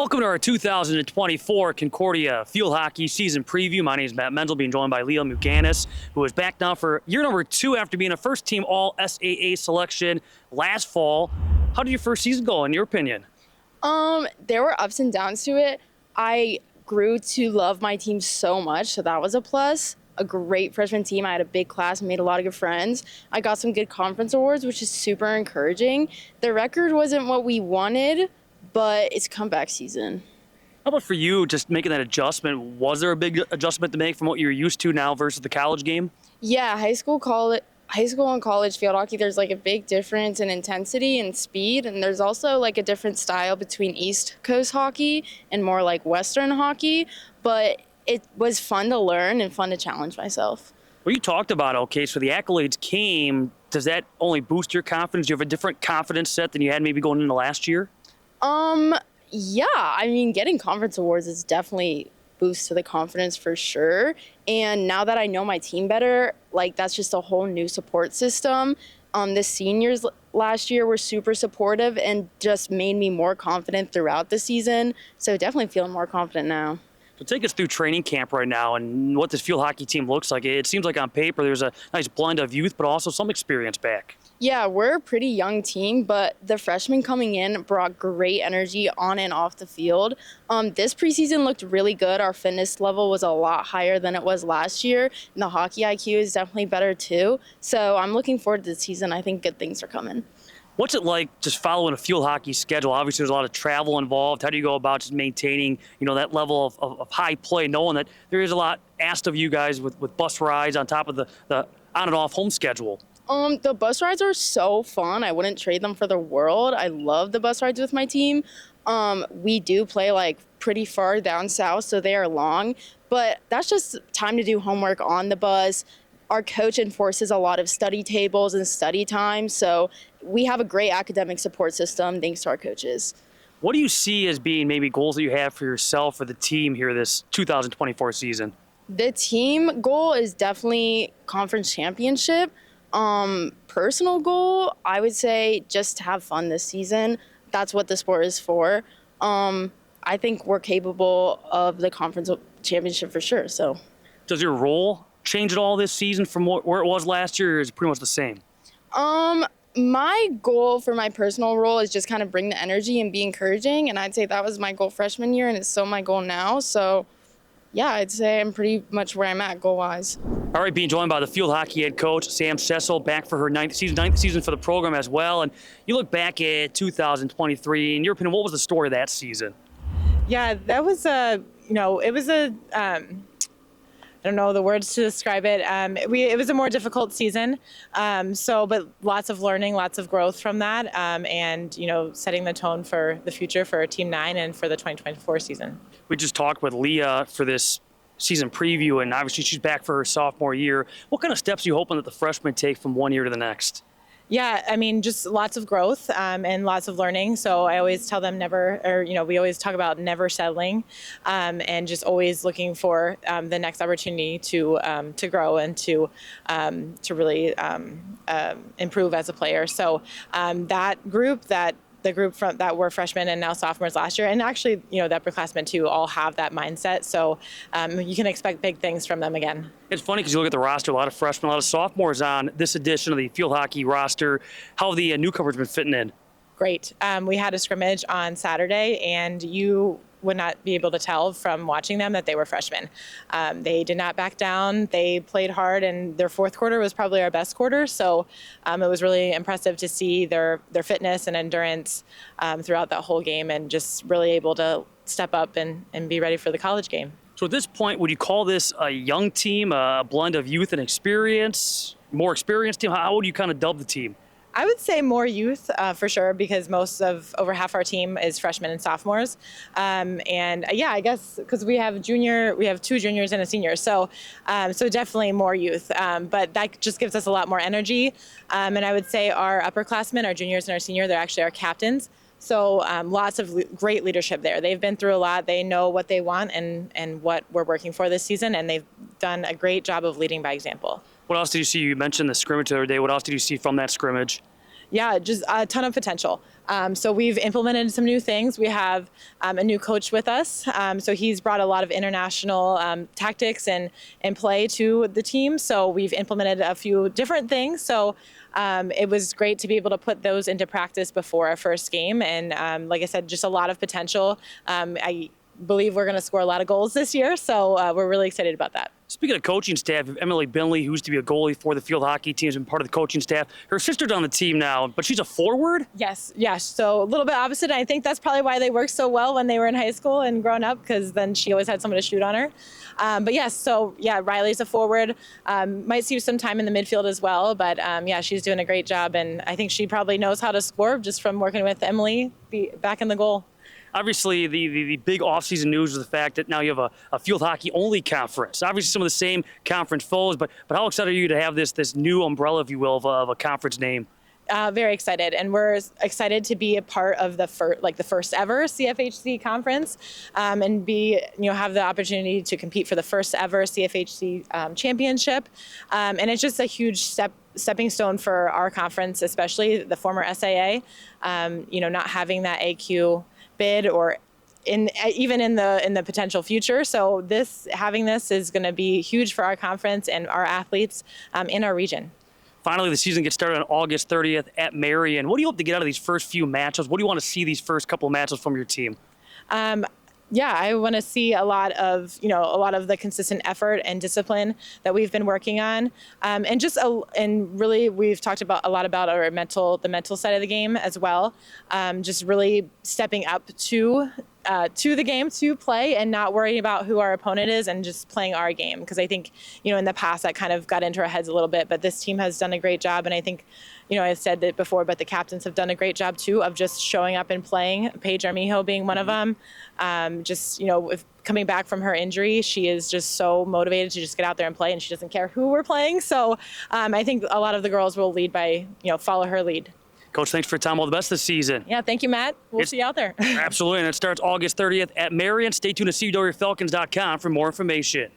Welcome to our 2024 Concordia Field Hockey Season Preview. My name is Matt Menzl, being joined by Leah Muganis, who is back now for year number 2 after being a first-team All-SAA selection last fall. How did your first season go, in your opinion? There were ups and downs to it. I grew to love my team so much, so that was a plus. A great freshman team. I had a big class and made a lot of good friends. I got some good conference awards, which is super encouraging. The record wasn't what we wanted, but it's comeback season. How about for you, just making that adjustment? Was there a big adjustment to make from what you're used to now versus the college game? Yeah, high school and college field hockey, there's like a big difference in intensity and speed, and there's also like a different style between East Coast hockey and more like Western hockey, but it was fun to learn and fun to challenge myself. Well, you talked about, okay, so the accolades came. Does that only boost your confidence? Do you have a different confidence set than you had maybe going into last year? Yeah, I mean, getting conference awards is definitely boost to the confidence for sure. And now that I know my team better, like that's just a whole new support system. The seniors last year were super supportive and just made me more confident throughout the season. So definitely feeling more confident now. So take us through training camp right now and what this field hockey team looks like. It seems like on paper there's a nice blend of youth, but also some experience back. Yeah, we're a pretty young team, but the freshmen coming in brought great energy on and off the field. This preseason looked really good. Our fitness level was a lot higher than it was last year, and the hockey IQ is definitely better too. So I'm looking forward to the season. I think good things are coming. What's it like just following a field hockey schedule? Obviously, there's a lot of travel involved. How do you go about just maintaining, that level of high play, knowing that there is a lot asked of you guys with bus rides on top of the on and off home schedule? The bus rides are so fun. I wouldn't trade them for the world. I love the bus rides with my team. We do play like pretty far down south, so they are long, but that's just time to do homework on the bus. Our coach enforces a lot of study tables and study time, so we have a great academic support system thanks to our coaches. What do you see as being maybe goals that you have for yourself or the team here this 2024 season? The team goal is definitely conference championship. Personal goal, I would say just have fun this season. That's what the sport is for. I think we're capable of the conference championship for sure. So, does your role change at all this season from where it was last year, or is it pretty much the same? My goal for my personal role is just kind of bring the energy and be encouraging, and I'd say that was my goal freshman year, and it's still my goal now. So, yeah, I'd say I'm pretty much where I'm at goal-wise. All right, being joined by the field hockey head coach, Sam Cecil, back for her ninth season for the program as well. And you look back at 2023, in your opinion, what was the story of that season? Yeah, that was I don't know the words to describe it. It was a more difficult season, but lots of learning, lots of growth from that, and setting the tone for the future for Team 9 and for the 2024 season. We just talked with Leah for this season preview, and obviously she's back for her sophomore year. What kind of steps are you hoping that the freshmen take from one year to the next? Yeah, I mean, just lots of growth and lots of learning. So I always tell them we always talk about never settling and just always looking for the next opportunity to grow and to really improve as a player. So the group that were freshmen and now sophomores last year, and actually, the upperclassmen too, all have that mindset. So you can expect big things from them again. It's funny because you look at the roster, a lot of freshmen, a lot of sophomores on this edition of the field hockey roster. How have the newcomers been fitting in? Great. We had a scrimmage on Saturday, and you would not be able to tell from watching them that they were freshmen. They did not back down. They played hard, and their fourth quarter was probably our best quarter. So it was really impressive to see their fitness and endurance throughout that whole game, and just really able to step up and be ready for the college game. So at this point, would you call this a young team, a blend of youth and experience, more experienced team? How would you kind of dub the team? I would say more youth for sure, because over half our team is freshmen and sophomores. I guess because we have 2 juniors and a senior. So definitely more youth. But that just gives us a lot more energy. And I would say our upperclassmen, our juniors and our senior, they're actually our captains. So lots of great leadership there. They've been through a lot. They know what they want and what we're working for this season, and they've done a great job of leading by example. What else did you see? You mentioned the scrimmage the other day. What else did you see from that scrimmage? Yeah, just a ton of potential. So we've implemented some new things. We have a new coach with us. So he's brought a lot of international tactics and play to the team. So we've implemented a few different things. So it was great to be able to put those into practice before our first game. And like I said, just a lot of potential. I believe we're going to score a lot of goals this year. So we're really excited about that. Speaking of coaching staff, Emily Binley, who used to be a goalie for the field hockey team, has been part of the coaching staff. Her sister's on the team now, but she's a forward? Yes. So a little bit opposite. I think that's probably why they worked so well when they were in high school and growing up, because then she always had someone to shoot on her. But yes, so yeah, Riley's a forward. Might see some time in the midfield as well, but yeah, she's doing a great job, and I think she probably knows how to score just from working with Emily back in the goal. Obviously, the big offseason news is the fact that now you have a field hockey only conference. Obviously, some of the same conference foes, but how excited are you to have this new umbrella, if you will, of a conference name? Very excited, and we're excited to be a part of the first ever CFHC conference, and have the opportunity to compete for the first ever CFHC championship, and it's just a huge stepping stone for our conference, especially the former SAA. Not having that AQ bid or even in the potential future. So having this is going to be huge for our conference and our athletes in our region. Finally, the season gets started on August 30th at Marion. What do you hope to get out of these first few matches? What do you want to see these first couple of matches from your team? Yeah, I want to see a lot of the consistent effort and discipline that we've been working on, and really we've talked a lot about the mental side of the game as well. Just really stepping up to the game to play and not worrying about who our opponent is and just playing our game. Because I think, in the past that kind of got into our heads a little bit, but this team has done a great job. And I think, I've said it before, but the captains have done a great job too of just showing up and playing, Paige Armijo being one of them. If coming back from her injury, she is just so motivated to just get out there and play, and she doesn't care who we're playing. So I think a lot of the girls will lead by, follow her lead. Coach, thanks for your time. All the best this season. Yeah, thank you, Matt. We'll see you out there. Absolutely, and it starts August 30th at Marion. Stay tuned to CUWFalcons.com for more information.